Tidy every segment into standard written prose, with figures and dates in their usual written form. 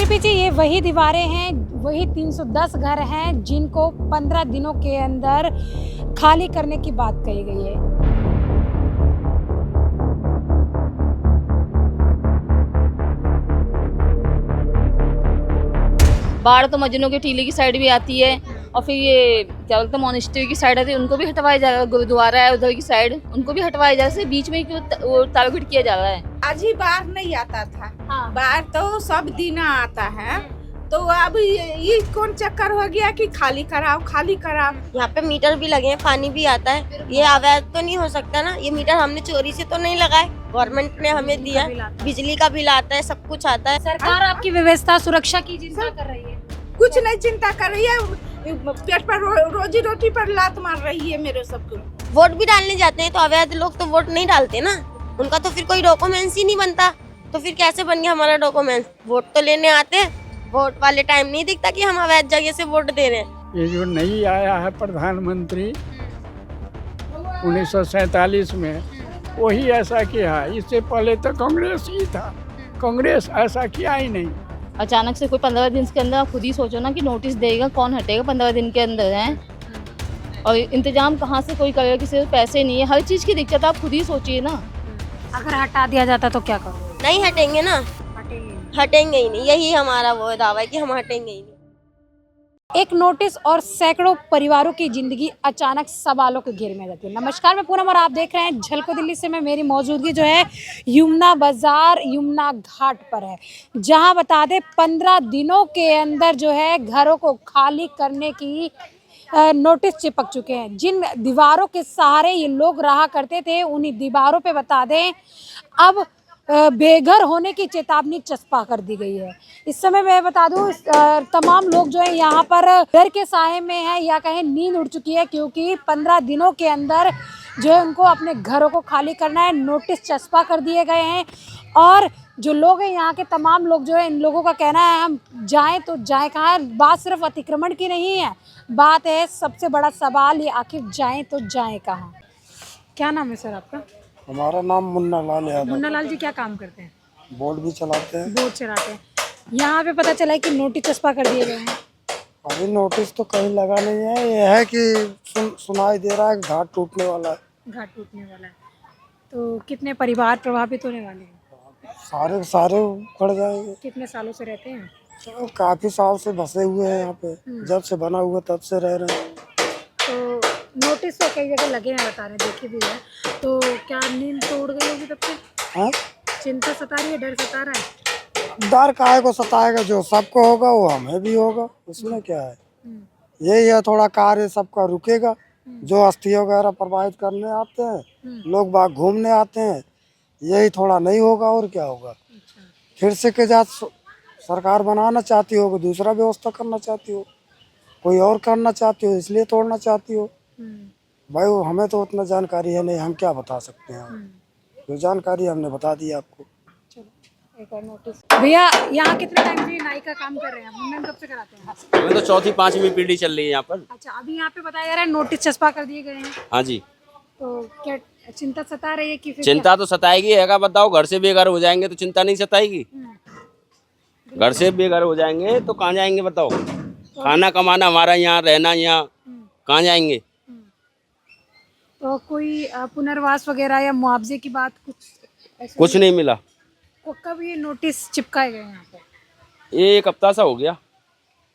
मेरे पीछे ये वही दीवारें हैं, वही 310 घर हैं जिनको 15 दिनों के अंदर खाली करने की बात कही गई है। बाढ़ तो मजनू के टीले की साइड भी आती है और फिर ये क्या बोलते हैं मोनेस्ट्री की साइड आती है, उनको भी हटवाया जा रहा है। गुरुद्वारा है उधर की साइड, उनको भी हटवाया जा रहा है। बीच में क्यों वो तालगुट किया जा रहा है? आज ही बाढ़ नहीं आता था। हाँ। बाढ़ तो सब दिन आता है, तो अब ये कौन चक्कर हो गया कि खाली कराओ खाली कराओ। यहाँ पे मीटर भी लगे हैं, पानी भी आता है। ये अवैध तो नहीं हो सकता ना? ये मीटर हमने चोरी से तो नहीं लगाए, गवर्नमेंट ने हमें दिया। बिजली का बिल आता है, सब कुछ आता है। सरकार आपकी व्यवस्था सुरक्षा की चिंता कर रही है? कुछ नहीं चिंता कर रही है, पेट पर रोजी रोटी पर लात मार रही है मेरे सबको। वोट भी डालने जाते हैं तो अवैध लोग तो वोट नहीं डालते ना, उनका तो फिर कोई डॉक्यूमेंट्स ही नहीं बनता, तो फिर कैसे बन गया हमारा डॉक्यूमेंट्स? वोट तो लेने आते हैं, वोट वाले टाइम नहीं दिखता कि हम अवैध जगह से वोट दे रहे हैं। ये जो नई आया है प्रधानमंत्री 1947 में, वही ऐसा किया है। इससे पहले तो कांग्रेस ही था, कांग्रेस ऐसा किया ही नहीं। अचानक से कोई 15 दिन के अंदर, आप खुद ही सोचो ना कि नोटिस देगा, कौन हटेगा 15 दिन के अंदर है? और इंतजाम कहाँ से कोई करेगा? किसी के पैसे नहीं है, हर चीज़ की दिक्कत आप खुद ही सोचिए ना। अगर हटा दिया जाता तो क्या करो? नहीं हटेंगे ना, हटेंगे ही नहीं। यही हमारा वो दावा है कि हम हटेंगे ही नहीं। एक नोटिस और सैकड़ों परिवारों की जिंदगी अचानक सवालों के घेरे में जाती है। नमस्कार, मैं पूनम और आप देख रहे हैं झलको दिल्ली से। मैं मेरी मौजूदगी जो है यमुना बाजार, यमुना घाट पर है, जहां बता दें 15 दिनों के अंदर जो है घरों को खाली करने की नोटिस चिपक चुके हैं। जिन दीवारों के सहारे ये लोग रहा करते थे, उन्हीं दीवारों पे बता दें अब बेघर होने की चेतावनी चस्पा कर दी गई है। इस समय मैं बता दूं तमाम लोग जो है यहाँ पर डर के साए में है या कहें नींद उड़ चुकी है, क्योंकि 15 दिनों के अंदर जो है उनको अपने घरों को खाली करना है। नोटिस चस्पा कर दिए गए हैं और जो लोग हैं यहाँ के तमाम लोग जो है, इन लोगों का कहना है हम जाएं तो जाएं कहाँ। बात सिर्फ अतिक्रमण की नहीं है, बात है सबसे बड़ा सवाल ये, आखिर जाएं तो जाएं कहाँ। क्या नाम है सर आपका? हमारा नाम मुन्ना लाल यादव। मुन्ना लाल जी क्या काम करते हैं? बोर्ड भी चलाते हैं। बोर्ड चलाते हैं। यहाँ पे पता चला है कि नोटिस चस्पा कर दिए गए हैं। अभी नोटिस तो कहीं लगा नहीं है, ये है कि सुनाई दे रहा है घाट टूटने वाला है। घाट टूटने वाला है, तो कितने परिवार प्रभावित होने वाले हैं? सारे उखड़ जाएंगे। कितने सालों से रहते हैं? तो काफी साल से बसे हुए हैं यहाँ पे, जब से बना हुआ तब से रह रहे हैं। तो नोटिस तो कई जगह लगे हैं, बता रहे हैं, देखे भी है। तो क्या नींद तो उड़ गई होगी तब से? हाँ? चिंता सता रही है, डर सता रहा है? डर काहे को सताएगा? जो सबको होगा वो हमें भी होगा, उसमें क्या है। यही है, थोड़ा कार्य सबका रुकेगा। जो अस्थि वगैरह प्रवाहित करने आते हैं, लोग बाग घूमने आते हैं, यही थोड़ा नहीं होगा और क्या होगा। फिर से के जात सरकार बनाना चाहती हो, दूसरा व्यवस्था करना चाहती हो, कोई और करना चाहती हो, इसलिए तोड़ना चाहती हो। भाई वो हमें तो उतना जानकारी है नहीं, हम क्या बता सकते हैं। जो जानकारी हमने बता दी आपको। एक और नोटिस। भैया यहाँ कितने टाइम से नाई का काम कर रहे हैं? मुंडन कब से कराते हैं? हमें तो चौथी पांचवी पीढ़ी चल रही है यहाँ पर। अच्छा, अभी यहाँ पे बताया जा रहा है नोटिस चस्पा कर दिए गए हैं। हाँ जी। तो क्या चिंता सता रही है कि फिर चिंता तो सताएगी है, बताओ घर से बेघर हो जाएंगे तो चिंता नहीं सताएगी? घर से बेघर हो जाएंगे तो कहाँ जाएंगे बताओ? खाना कमाना हमारा यहाँ, रहना यहाँ, कहाँ जाएंगे? तो कोई पुनर्वास वगैरह या मुआवजे की बात कुछ नहीं मिला। कब ये नोटिस चिपकाए गए यहाँ पे? ये एक हफ्ता सा हो गया।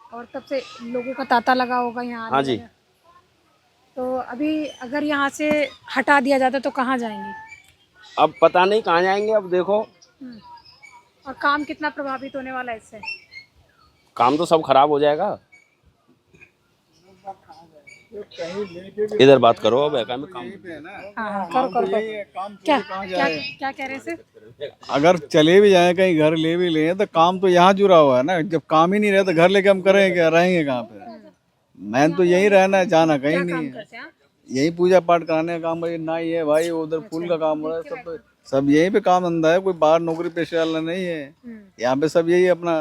और तब से लोगों का तांता लगा होगा यहाँ? हाँ जी। तो अभी अगर यहाँ से हटा दिया जाता तो कहाँ जाएंगे? अब पता नहीं कहाँ जाएंगे, अब देखो। और काम कितना प्रभावित होने वाला है इससे? काम तो सब खराब हो जाएगा। इधर बात करो, अब काम हाँ, करो। क्या कह रहे हैं सर? अगर चले भी जाए कहीं घर ले भी लें तो काम तो यहाँ जुड़ा हुआ है ना। जब काम ही नहीं रहता घर लेके हम करेंगे क्या, रहेंगे कहाँ पे? मैंने तो यहीं रहना है, जाना कहीं नहीं है। यही पूजा पाठ कराने का काम है, ना ही है भाई उधर फूल का काम हो रहा है। सब यहीं पे काम धंधा है, कोई बाहर नौकरी पेशे वाला नहीं है। यहाँ पे सब यही अपना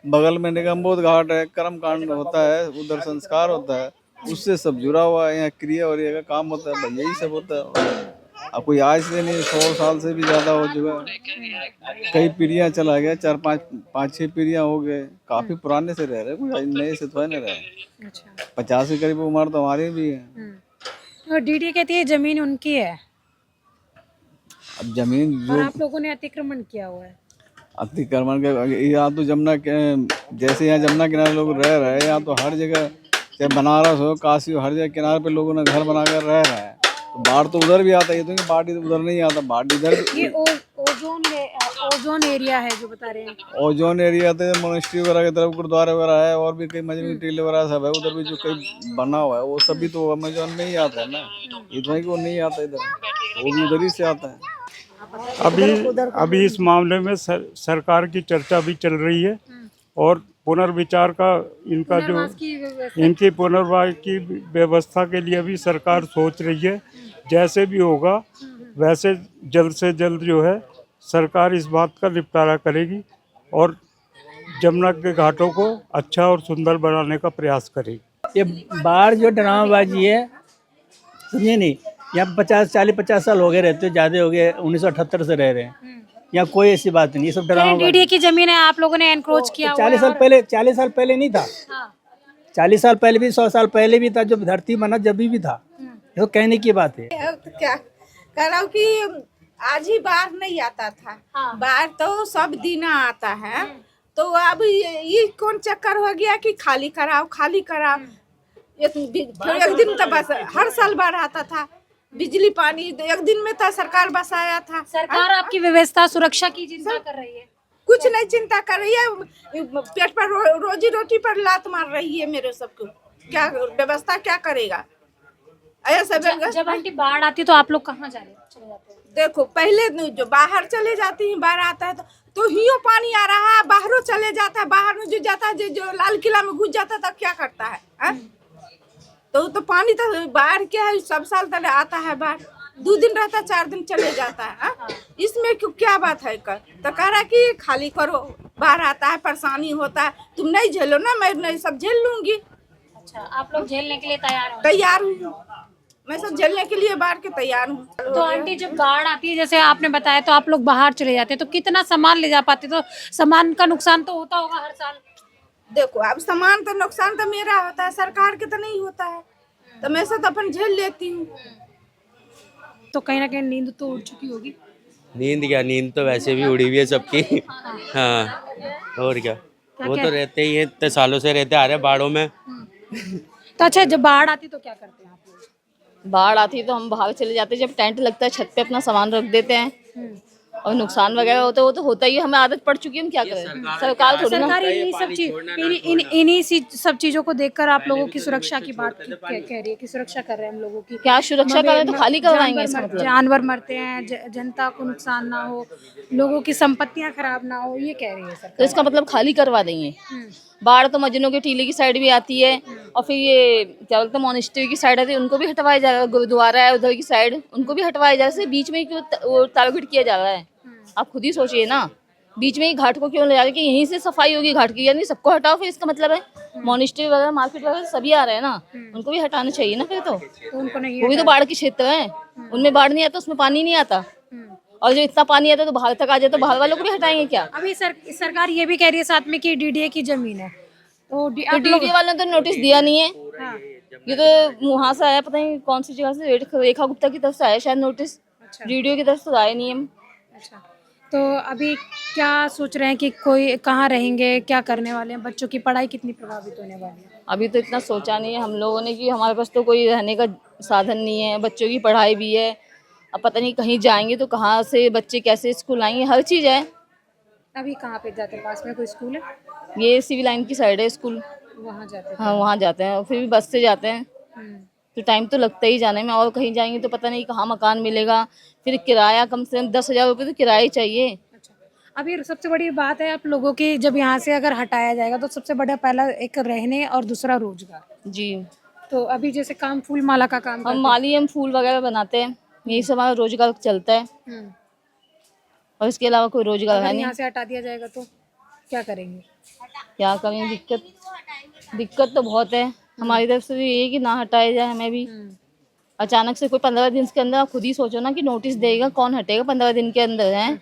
बगल में निगम बोध घाट है, कर्म कांड होता है, उधर संस्कार होता है, उससे सब जुड़ा हुआ है। यहाँ क्रिया और ये का काम होता है, यही सब होता है। अब कोई आज से नहीं, 100 साल से भी ज्यादा हो चुका है। कई पीढ़ियां चला गया, 4-5-6 पीढ़ियां हो गए, काफी पुराने से रह रहे, कोई नए से तो नहीं रहे। अच्छा 50 के करीब उम्र तो हमारी भी है। और डीडी कहती है जमीन उनकी है अब जमीन और जो आप लोगों ने अतिक्रमण किया हुआ है। अतिक्रमण के, यहाँ तो जमुना के, जैसे यहाँ जमुना किनारे लोग रह रहे हैं, यहाँ तो हर जगह, चाहे बनारस हो, काशी हो, हर जगह किनारे पे लोगों ने घर बनाकर रह रहे हैं। तो बाढ़ तो उधर भी आता है, तो बाढ़ उधर नहीं आता, बाढ़ इधर। ये ओजोन एरिया है जो बता रहे हैं। ओजोन एरिया तो मोनेस्ट्री वगैरह की तरफ गुरुद्वारे वगैरह है, और भी कई मजबूत टीले वगैरह सब है उधर भी, जो कई बना हुआ है वो सब भी तो अमेजोन में ही आता है ना, इतना ही को नहीं आता इधर, वो भी उधर ही से आता है। अभी इस मामले में सरकार की चर्चा भी चल रही है और पुनर्विचार का इनका जो पुनर्वास की व्यवस्था- इनकी पुनर्वास की व्यवस्था के लिए भी सरकार सोच रही है। जैसे भी होगा वैसे जल्द से जल्द जो है सरकार इस बात का निपटारा करेगी और जमुना के घाटों को अच्छा और सुंदर बनाने का प्रयास करेगी। ये बाढ़ जो ड्रामाबाजी है, समझे नहीं, यहाँ 50 साल हो गए रहते, ज़्यादा हो गए, 1978 से रह रहे हैं, यहाँ कोई ऐसी बात नहीं, ये सब ड्रामाबाजी। डीडी की जमीन है, आप लोगों ने एनक्रोच किया हुआ 40 है साल और- पहले 40 साल पहले नहीं था, हाँ। 40 साल पहले भी, 100 साल पहले भी था, जब धरती बना जब भी था, ये तो कहने की बात है। तो क्या कह रहा हूँ कि आज ही बाढ़ नहीं आता था, हाँ। बाढ़ तो सब दिन आता है। तो अब ये कौन चक्कर हो गया कि खाली कराओ खाली कराओ। ये तो फिर एक दिन तो बस हर साल बाढ़ आता था, बिजली पानी एक दिन में तो सरकार बसाया था। सरकार आपकी व्यवस्था सुरक्षा की चिंता कर रही है। कुछ नहीं चिंता कर रही है, पेट पर रोजी रोटी पर लात मार रही है मेरे सबको। क्या व्यवस्था क्या करेगा ऐसा? जब आंटी बाढ़ आती है तो आप लोग कहाँ चले जाते हैं? देखो पहले जो बाहर चले जाती हैं, बाहर आता है तो हियो पानी आ रहा है, बाहरों चले जाता है, बाहर में जो जाता है, जो लाल किला में घुस जाता है तब क्या करता है? तो पानी तो बाढ़ क्या है, सब साल तक आता है बाढ़, 2 दिन रहता है, 4 दिन चले जाता है। इसमें क्या बात है? तो कह रहा कि खाली करो, बाढ़ आता है, परेशानी होता है, तुम नहीं झेलो ना, मैं नहीं सब झेल लूंगी। अच्छा, आप लोग झेलने के लिए तैयार हो? तैयार हूँ, मैं सब झेलने के लिए बाढ़ के तैयार हूँ। तो आंटी जब बाढ़ आती है, जैसे आपने बताया, तो आप लोग बाहर चले जाते हैं, तो कितना सामान ले जा पाते? तो सामान का नुकसान तो होता होगा हर साल। देखो अब सामान तो नुकसान तो मेरा होता है, सरकार के तो नहीं होता है, तो मैं सब अपन झेल लेती हूँ। तो कहीं ना कहीं नींद तो उड़ चुकी होगी। नींद क्या, नींद तो वैसे भी उड़ी हुई है सबकी। हाँ, और क्या, वो तो रहते ही है, इतने सालों से रहते आ रहे हैं बाढ़ों में। तो अच्छा, जब बाढ़ आती तो क्या करते हैं आप लोग? बाढ़ आती है तो हम बाहर चले जाते हैं, जब टेंट लगता है छत पे अपना सामान रख देते हैं। और नुकसान वगैरह होता है वो तो होता ही है, हमें आदत पड़ चुकी है, हम क्या करें, सरकार थोड़ी ना। सरकार इन्हीं सब चीजों को देखकर आप लोगों की सुरक्षा की बात कह रही है कि सुरक्षा कर रहे हैं हम लोगों की। क्या सुरक्षा कर रहे हैं? तो खाली करवाएंगे इसका मतलब। जानवर मरते हैं, जनता को नुकसान ना हो, लोगों की संपत्तियां खराब ना हो, ये कह रही है सरकार। तो इसका मतलब खाली करवा देंगे। बाढ़ तो मजनू के टीले की साइड भी आती है, और फिर ये क्या बोलते हैं मोनेस्ट्री की साइड आती है, उनको भी हटवाया जा रहा है। गुरुद्वारा है उधर की साइड, उनको भी हटवाया जा रहा है। बीच में क्यों तालगुट किया जा रहा है? आप खुद ही सोचिए ना, बीच में ही घाट को क्यों ले जा रहे हैं कि यहीं से सफाई होगी घाट की? यानी सबको हटाओ, फिर इसका मतलब है मोनेस्ट्री वगैरह मार्केट वगैरह सभी आ रहे हैं ना, उनको भी हटाना चाहिए ना। फिर तो उनको नहीं वो भी तो बाढ़ के क्षेत्र है, उनमें बाढ़ नहीं आता, उसमें पानी नहीं आता, और जो इतना पानी आता है तो बाहर तक आ जाए, तो बाहर वालों को भी हटाएंगे क्या? अभी सरकार ये भी कह रही है साथ में कि डीडीए की जमीन है, तो डीडी वालों ने तो नोटिस दिया नहीं है। हाँ। ये तो वहाँ से आया, पता नहीं कौन सी जगह से, रेखा गुप्ता की तरफ से आया शायद नोटिस। डीडीओ की तरफ से आया नहीं है। अच्छा, तो अभी क्या सोच रहे हैं कि कोई कहाँ रहेंगे, क्या करने वाले हैं? बच्चों की पढ़ाई कितनी प्रभावित होने वाली है? अभी तो इतना सोचा नहीं है हम लोगों ने, कि हमारे पास तो कोई रहने का साधन नहीं है, बच्चों की पढ़ाई भी है, अब पता नहीं कहीं जाएंगे तो कहाँ से बच्चे कैसे स्कूल आएंगे, हर चीज़ है। अभी कहाँ पे जाते हैं? पास में कोई स्कूल है? ये सिविल लाइन की साइड है स्कूल, वहाँ जाते हैं। हाँ वहाँ जाते हैं, और फिर भी बस से जाते हैं, तो टाइम तो लगता ही जाने में, और कहीं जाएंगे तो पता नहीं कहाँ मकान मिलेगा, फिर किराया कम से कम 10,000 रुपये तो किराया ही चाहिए। अच्छा, अभी सबसे बड़ी बात है आप लोगों की, जब यहाँ से अगर हटाया जाएगा तो सबसे बड़ा पहला एक रहने और दूसरा रोजगार। जी, तो अभी जैसे काम फूल माला का काम हम माली, हम फूल वगैरह बनाते हैं, यही सब हमारा रोजगार चलता है, और इसके अलावा कोई रोजगार है नहीं। यहाँ से हटा दिया जाएगा तो क्या करेंगे? क्या करें, दिक्कत तो बहुत है। हमारी तरफ से भी ये है कि ना हटाया जाए हमें भी। अचानक से कोई 15 दिन के अंदर, आप खुद ही सोचो ना कि नोटिस देगा, कौन हटेगा 15 दिन के अंदर है।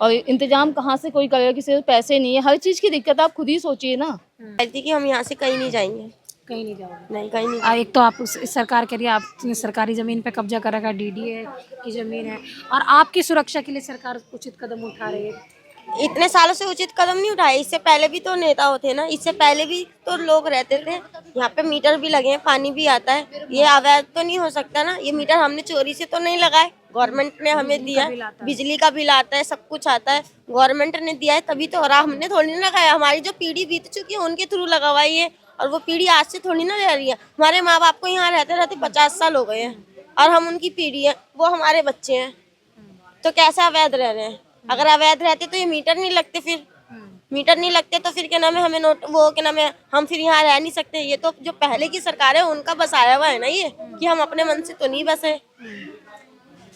और इंतजाम कहाँ से कोई करेगा, किसी के पैसे नहीं है, हर चीज की दिक्कत आप खुद ही सोचिए ना। कहती कि हम यहाँ से कहीं नहीं जाएंगे, कहीं नहीं जाओगे? नहीं कहीं नहीं। एक तो आप इस सरकार के लिए आपने सरकारी जमीन पे कब्जा कर रखा, डीडीए की जमीन है, और आपकी सुरक्षा के लिए सरकार उचित कदम उठा रही है। इतने सालों से उचित कदम नहीं उठाए, इससे पहले भी तो नेता होते ना, इससे पहले भी तो लोग रहते थे। यहाँ पे मीटर भी लगे हैं, पानी भी आता है, ये अवैध तो नहीं हो सकता ना। ये मीटर हमने चोरी से तो नहीं लगाए, गवर्नमेंट ने हमें दिया है, बिजली का बिल आता है, सब कुछ आता है, गवर्नमेंट ने दिया है तभी तो। और हमने थोड़ी ना लगाया, हमारी जो पीढ़ी बीत चुकी है उनके थ्रू लगा हुआ है ये, और वो पीढ़ी आज से थोड़ी ना रह रही है। हमारे माँ बाप को यहाँ रहते रहते 50 साल हो गए हैं, और हम उनकी पीढ़ी है, वो हमारे बच्चे हैं, तो कैसे अवैध रह रहे हैं? अगर अवैध रहते तो ये मीटर नहीं लगते, फिर मीटर नहीं लगते तो फिर क्या नाम है, हमें नोट वो क्या नाम है, हम फिर यहाँ रह नहीं सकते। ये तो जो पहले की सरकार है उनका बसाया हुआ है ना ये, कि हम अपने मन से तो नहीं बसे।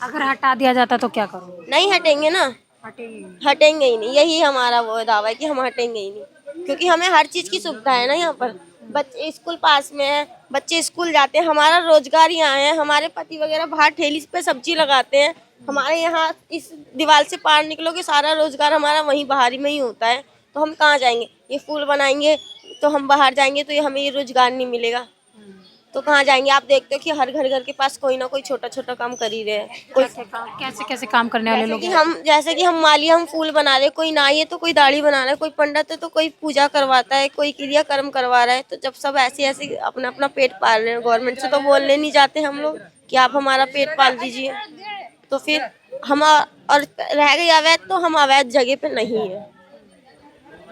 अगर हटा दिया जाता तो क्या करोगे? नहीं हटेंगे ना, हटेंगे ही नहीं, यही हमारा वो दावा है कि हम हटेंगे ही नहीं, क्योंकि हमें हर चीज की सुविधा है ना यहाँ पर। बच्चे स्कूल पास में है, बच्चे स्कूल जाते हैं, हमारा रोजगार यहाँ है, हमारे पति वगैरह बाहर ठेली पे सब्जी लगाते हैं। हमारे यहाँ इस दीवार से पार निकलोगे सारा रोजगार हमारा वहीं बाहरी में ही होता है, तो हम कहाँ जाएंगे? ये फूल बनाएंगे तो हम बाहर जाएंगे तो ये हमें ये रोजगार नहीं मिलेगा, तो कहाँ जाएंगे? आप देखते हो कि हर घर के पास कोई ना कोई छोटा छोटा काम कर ही रहे हैं। कोई कैसे कैसे काम करने वाले लोग? जैसे कि हम माली, हम फूल बना रहे, कोई नाई है तो कोई दाढ़ी बना रहा है, कोई पंडित है तो कोई पूजा करवाता है, कोई क्रिया कर्म करवा रहा है। तो जब सब ऐसे ऐसे अपना अपना पेट पाल रहे हैं, गवर्नमेंट से तो बोलने नहीं जाते हम लोग कि आप हमारा पेट पाल दीजिए, तो फिर हम और रह गई अवैध, तो हम अवैध जगह पे नहीं है।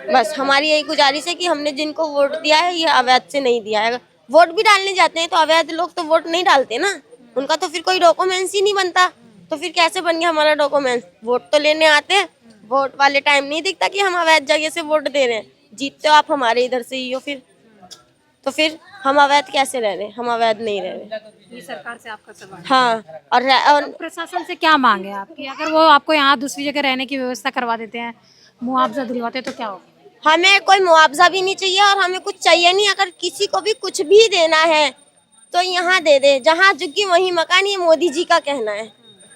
बस हमारी यही गुजारिश है कि हमने जिनको वोट दिया है ये अवैध से नहीं दिया है। वोट भी डालने जाते हैं तो अवैध लोग तो वोट नहीं डालते ना, उनका तो फिर कोई डॉक्यूमेंट्स ही नहीं बनता, तो फिर कैसे बन गया हमारा डॉक्यूमेंट्स? वोट तो लेने आते हैं, वोट वाले टाइम नहीं दिखता कि हम अवैध जगह से वोट दे रहे हैं। जीतते हो आप हमारे इधर से ही हो, फिर तो फिर हम अवैध कैसे रह रहे हैं? हम अवैध नहीं रह रहे। ये सरकार से आपका सवाल। हाँ, और प्रशासन से क्या मांग है आपकी? अगर वो आपको यहाँ दूसरी जगह रहने की व्यवस्था करवा देते हैं, मुआवजा दिलवाते तो क्या होगा? हमें कोई मुआवजा भी नहीं चाहिए और हमें कुछ चाहिए नहीं। अगर किसी को भी कुछ भी देना है तो यहाँ दे दे, जहाँ झुग्गी वहीं मकान, ये मोदी जी का कहना है।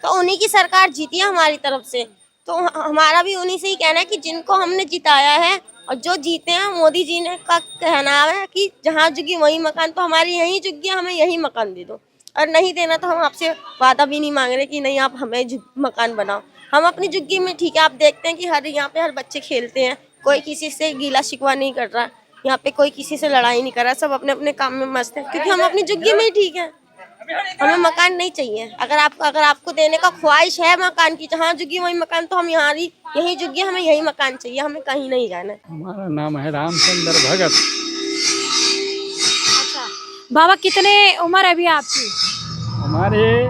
तो उन्हीं की सरकार जीती है हमारी तरफ से, तो हमारा भी उन्हीं से ही कहना है कि जिनको हमने जिताया है और जो जीते हैं मोदी जी ने का कहना है कि जहाँ झुग्गी वहीं मकान, तो हमारी यहीं झुग्गी, हमें यही मकान दे दो। और नहीं देना तो हम आपसे वादा भी नहीं मांग रहे कि नहीं आप हमें मकान बनाओ। हम अपनी झुग्गी में ठीक है, आप देखते हैं कि यहाँ पे हर बच्चे खेलते हैं, कोई किसी से गीला शिकवा नहीं कर रहा, यहाँ पे कोई किसी से लड़ाई नहीं कर रहा, सब अपने अपने काम में मस्त है, क्योंकि हम अपनी झुग्गी में ही ठीक है। हमें मकान नहीं चाहिए। अगर आपको देने का ख्वाहिश है मकान की, जहाँ झुग्गी वही मकान, तो हम यहाँ यही झुग्गी, हमें यही मकान चाहिए, हमें कहीं नहीं जाना है। हमारा नाम है रामचंद्र भगत। अच्छा बाबा, कितने उम्र है अभी आपकी? हमारे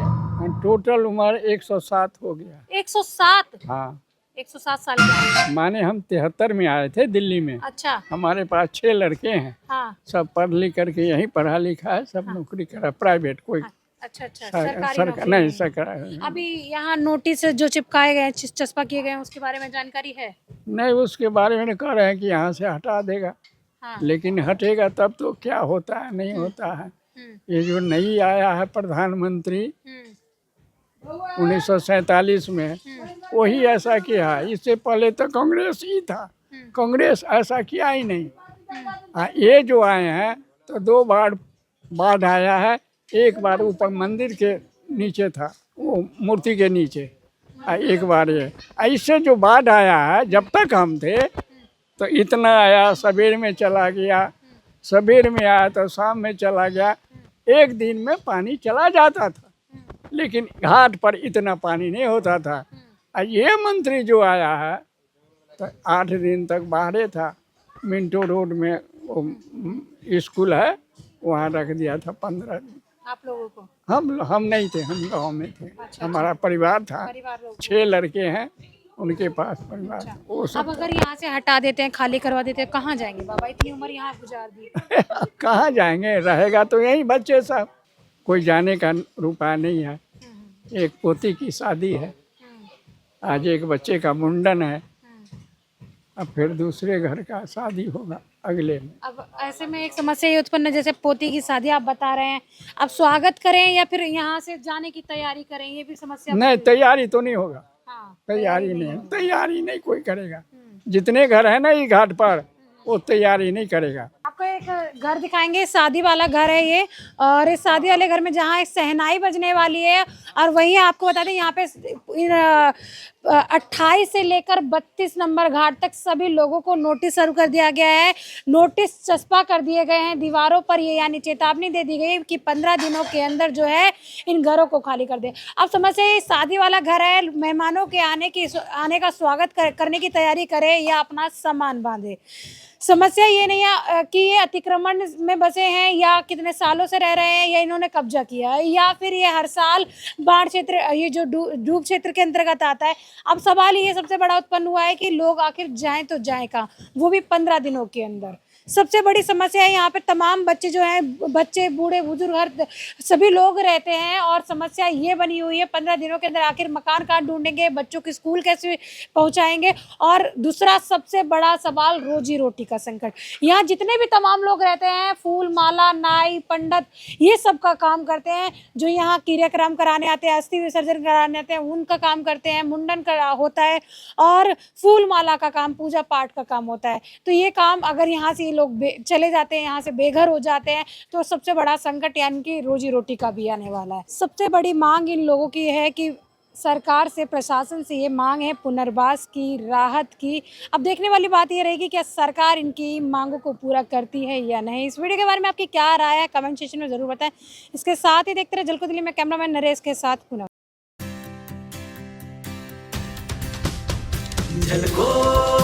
टोटल उम्र 107 हो गया। 107? हाँ, 107 साल के। माने हम 73 में आए थे दिल्ली में। अच्छा। हमारे पास 6 लड़के हैं। हाँ। सब पढ़ लिख करके यहीं पढ़ा लिखा है, सब नौकरी करा, प्राइवेट कोई। अच्छा अच्छा, सरकार नहीं, सरकार। अभी यहाँ नोटिस जो चिपकाए गए, चस्पा किए गए हैं, उसके बारे में जानकारी है? नहीं, उसके बारे में कह रहे हैं कि यहाँ से हटा देगा। हाँ। लेकिन हटेगा तब तो क्या होता है, नहीं होता है। ये जो नई आया है प्रधानमंत्री 1947 में, वही ऐसा किया है। इससे पहले तो कांग्रेस ही था, कांग्रेस ऐसा किया ही नहीं। ये जो आए हैं तो 2 बार बाढ़ आया है। एक बार ऊपर मंदिर के नीचे था, वो मूर्ति के नीचे, एक बार ये। इससे जो बाढ़ आया है, जब तक हम थे तो इतना आया, सवेर में चला गया, सवेर में आया तो शाम में चला गया। एक दिन में पानी चला जाता था, लेकिन घाट पर इतना पानी नहीं होता था। ये मंत्री जो आया है तो 8 दिन तक बाहरे था। मिंटो रोड में वो स्कूल है, वहाँ रख दिया था 15 दिन। आप लोगों को? हम नहीं थे, हम गांव में थे। अच्छा, हमारा परिवार था, 6 लड़के हैं, उनके पास परिवार। अच्छा। वो सब अब अगर यहाँ से हटा देते हैं, खाली करवा देते हैं, कहाँ जाएंगे बाबा? इतनी उम्र यहाँ गुजार दी। कहाँ जाएंगे? रहेगा तो यही बच्चे सब, कोई जाने का रुपया नहीं है। एक पोती की शादी है, आज एक बच्चे का मुंडन है, अब फिर दूसरे घर का शादी होगा अगले में। अब ऐसे में एक समस्या ये उत्पन्न है, जैसे पोती की शादी आप बता रहे हैं, अब स्वागत करें या फिर यहाँ से जाने की तैयारी करें, ये भी समस्या नहीं, तैयारी तो नहीं होगा। हाँ, तैयारी नहीं कोई करेगा। जितने घर है ना ये घाट पर, वो तैयारी नहीं करेगा। आपको एक घर दिखाएंगे, शादी वाला घर है ये, और इस शादी वाले घर में जहाँ एक शहनाई बजने वाली है, और वहीं आपको बता दें यहाँ पे 28 से लेकर 32 नंबर घाट तक सभी लोगों को नोटिस सर्व कर दिया गया है। नोटिस चस्पा कर दिए गए हैं दीवारों पर, ये यानी चेतावनी दे दी गई कि 15 दिनों के अंदर जो है इन घरों को खाली कर दे। अब समझिए ये शादी वाला घर है, मेहमानों के आने का स्वागत करने की तैयारी करे या अपना सामान बांधे। समस्या ये नहीं है कि ये अतिक्रमण में बसे हैं या कितने सालों से रह रहे हैं या इन्होंने कब्जा किया है या फिर ये हर साल बाढ़ क्षेत्र, ये जो डूब क्षेत्र के अंतर्गत आता है। अब सवाल ये सबसे बड़ा उत्पन्न हुआ है कि लोग आखिर जाएं तो जाएं कहाँ, वो भी 15 दिनों के अंदर। सबसे बड़ी समस्या है यहाँ पे तमाम बच्चे जो हैं, बच्चे बूढ़े बुजुर्ग हर सभी लोग रहते हैं, और समस्या ये बनी हुई है 15 दिनों के अंदर आखिर मकान कहाँ ढूंढेंगे, बच्चों के स्कूल कैसे पहुँचाएंगे, और दूसरा सबसे बड़ा सवाल रोजी रोटी का संकट। यहाँ जितने भी तमाम लोग रहते हैं, फूल माला, नाई, पंडित, ये सब का काम करते हैं, जो यहाँ क्रियाक्रम कराने आते हैं, अस्थि विसर्जन कराने आते हैं, उनका काम करते हैं, मुंडन होता है, और फूल माला का काम, पूजा पाठ का काम होता है। तो ये काम अगर यहाँ से लोग चले जाते हैं, यहाँ से बेघर हो जाते हैं, तो सबसे बड़ा संकट यानी कि रोजी रोटी का भी आने वाला है। सबसे बड़ी मांग इन लोगों की है कि सरकार से, प्रशासन से ये मांग है पुनर्वास की, राहत की। अब देखने वाली बात ये रहेगी कि सरकार इनकी मांगों को पूरा करती है या नहीं। इस वीडियो के बारे में आपकी क्या राय है, कमेंट सेक्शन में जरूर बताएं। इसके साथ ही देखते रहे झलको दिल्ली में कैमरामैन नरेश के साथ पुनः। झलको